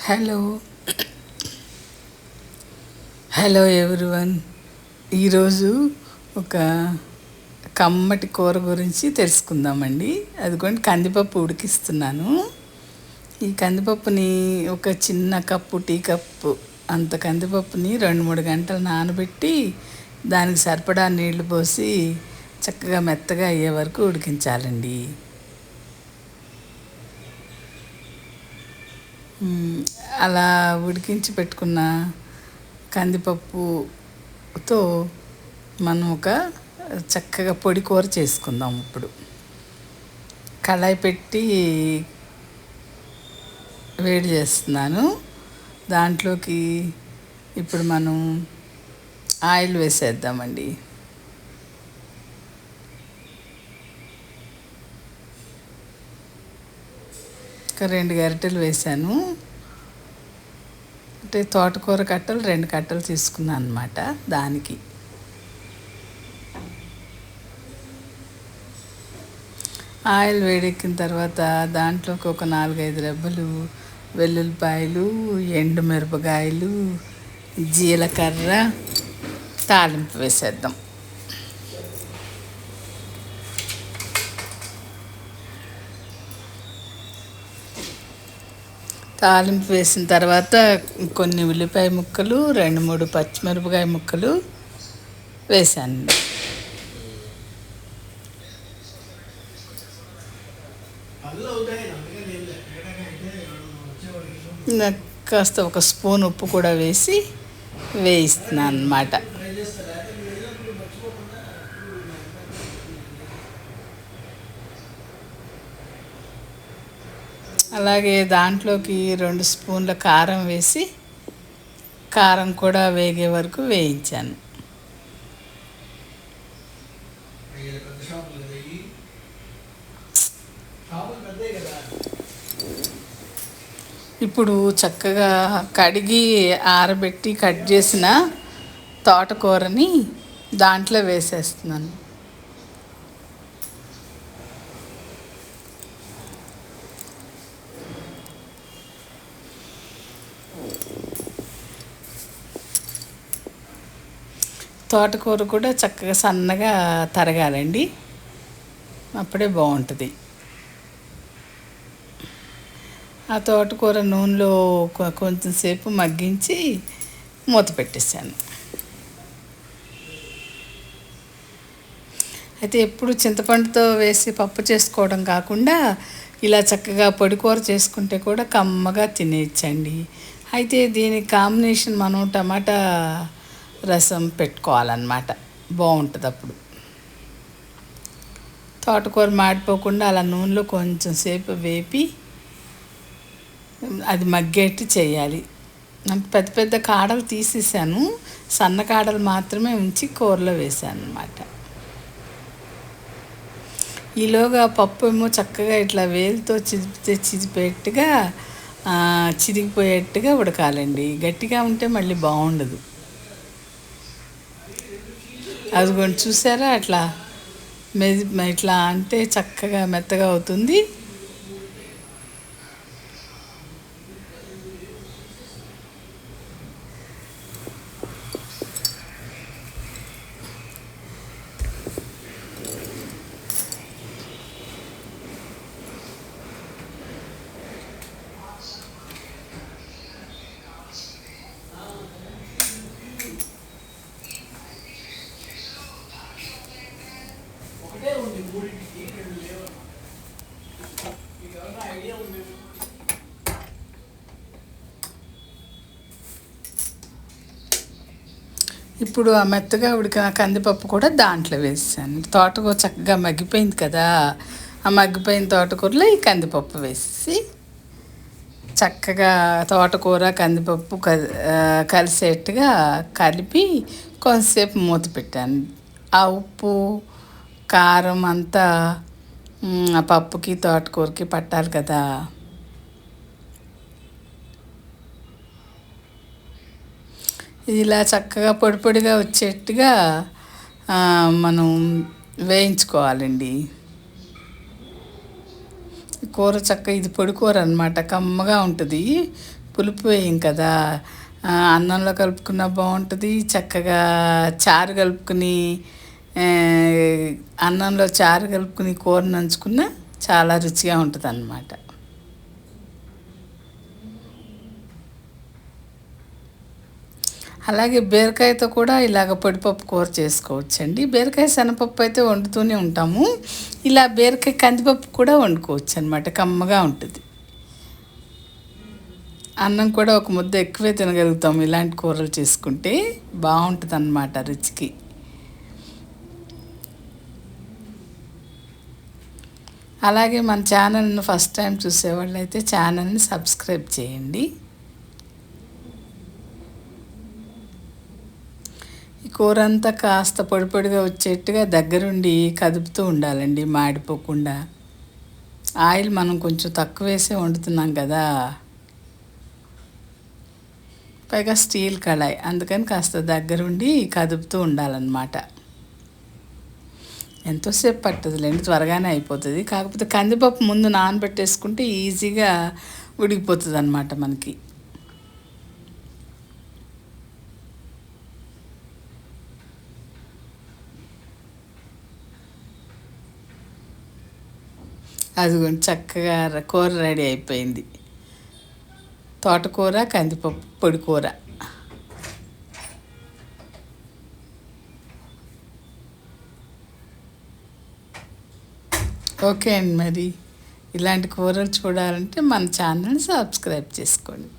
Hello hello everyone. ఈరోజు ఒక కమ్మటి కూర గురించి తెలుసుకుందామండి. అదిగోండి, కందిపప్పు ఉడికిస్తున్నాను. ఈ కందిపప్పుని ఒక చిన్న కప్పు, టీ కప్పు అంత కందిపప్పుని 2-3 గంటలు నానబెట్టి దానికి సరిపడా నీళ్లు పోసి చక్కగా మెత్తగా అయ్యే వరకు ఉడికించాలండి. అలా ఉడికించి పెట్టుకున్న కందిపప్పుతో మనం ఒక చక్కగా పొడి కూర చేసుకుందాం. ఇప్పుడు కళాయి పెట్టి వేడి చేస్తున్నాను. దాంట్లోకి ఇప్పుడు మనం ఆయిల్ వేసేద్దామండి. ఒక 2 గరిటెలు వేసాను. అంటే తోటకూర కట్టలు 2 కట్టలు తీసుకున్నాను అనమాట. దానికి ఆయిల్ వేడెక్కిన తర్వాత దాంట్లోకి ఒక 4-5 రెబ్బలు వెల్లుల్లిపాయలు, ఎండుమిరపకాయలు, జీలకర్ర తాలింపు వేసేద్దాం. తాలింపు వేసిన తర్వాత కొన్ని ఉల్లిపాయ ముక్కలు, 2-3 పచ్చిమిరపకాయ ముక్కలు వేసాను. కాస్త ఒక స్పూన్ ఉప్పు కూడా వేసి వేయిస్తున్నాను అన్నమాట. అలాగే దాంట్లోకి 2 స్పూన్ల కారం వేసి కారం కూడా వేగే వరకు వేయించాను. ఇప్పుడు చక్కగా కడిగి ఆరబెట్టి కట్ చేసిన తోటకూరని దాంట్లో వేసేస్తున్నాను. తోటకూర కూడా చక్కగా సన్నగా తరగాలండి, అప్పుడే బాగుంటుంది. ఆ తోటకూర నూనెలో కొంచెం సేపు మగ్గించి మూత పెట్టేశాను. అయితే ఎప్పుడు చింతపండుతో వేసి పప్పు చేసుకోవడం కాకుండా ఇలా చక్కగా పొడి కూర చేసుకుంటే కూడా కమ్మగా తినేయచ్చండి. అయితే దీనికి కాంబినేషన్ మనం టమాటా రసం పెట్టుకోవాలన్నమాట, బాగుంటుంది. అప్పుడు తోటకూర మాడిపోకుండా అలా నూనెలో కొంచెం సేపు వేపి అది మగ్గేట్టు చేయాలి. పెద్ద పెద్ద కాడలు తీసేసాను, సన్న కాడలు మాత్రమే ఉంచి కూరలో వేసాను అన్నమాట. ఈలోగా పప్పు ఏమో చక్కగా ఇట్లా వేలుతో చిదిపేట్టుగా చిరిగిపోయేట్టుగా ఉడకాలండి. గట్టిగా ఉంటే మళ్ళీ బాగుండదు. అదిగోండి, చూసారా, అట్లా ఇట్లా అంటే చక్కగా మెత్తగా అవుతుంది. ఇప్పుడు ఆ మెత్తగా ఉడికిన కందిపప్పు కూడా దాంట్లో వేసాను. తోటకూర చక్కగా మగ్గిపోయింది కదా, ఆ మగ్గిపోయిన తోటకూరలో ఈ కందిపప్పు వేసి చక్కగా తోటకూర కందిపప్పు కలిసేట్టుగా కలిపి కొంతసేపు మూత పెట్టాను. ఆ ఉప్పు కారం అంతా ఆ పప్పుకి తోటకూరకి పట్టాలి కదా. ఇలా చక్కగా పొడి పొడిగా వచ్చేట్టుగా మనం వేయించుకోవాలండి. కూర ఇది పొడి కూర అనమాట, కమ్మగా ఉంటుంది. పులుపు వేయం కదా. అన్నంలో కలుపుకున్నా బాగుంటుంది, చక్కగా చారు కలుపుకుని అన్నంలో చారు కలుపుకుని కూర నంచుకున్నా చాలా రుచిగా ఉంటుంది అన్నమాట. అలాగే బీరకాయతో కూడా ఇలాగ పొడిపప్పు కూర చేసుకోవచ్చండి. బీరకాయ శనగపప్పు అయితే వండుతూనే ఉంటాము, ఇలా బీరకాయ కందిపప్పు కూడా వండుకోవచ్చు అనమాట. కమ్మగా ఉంటుంది. అన్నం కూడా ఒక ముద్ద ఎక్కువే తినగలుగుతాము ఇలాంటి కూరలు చేసుకుంటే. బాగుంటుంది అన్నమాట రుచికి. అలాగే మన ఛానల్ను ఫస్ట్ టైం చూసేవాళ్ళు అయితే ఛానల్ని సబ్స్క్రైబ్ చేయండి. ఈ కూర అంతా కాస్త పొడి పొడిగా వచ్చేట్టుగా దగ్గరుండి కదుపుతూ ఉండాలండి, మాడిపోకుండా. ఆయిల్ మనం కొంచెం తక్కువ వేసే వండుతున్నాం కదా, పైగా స్టీల్ కళాయి, అందుకని కాస్త దగ్గరుండి కదుపుతూ ఉండాలన్నమాట. ఎంతోసేపు పట్టదులేండి, త్వరగానే అయిపోతుంది. కాకపోతే కందిపప్పు ముందు నానబెట్టేసుకుంటే ఈజీగా ఉడికిపోతుంది అన్నమాట మనకి. అదిగోండి చక్కగా కూర రెడీ అయిపోయింది. తోటకూర కందిపప్పు పొడి కూర. ఓకే అండి, మరి ఇలాంటి కూరలు చూడాలంటే మన ఛానల్ని సబ్స్క్రైబ్ చేసుకోండి.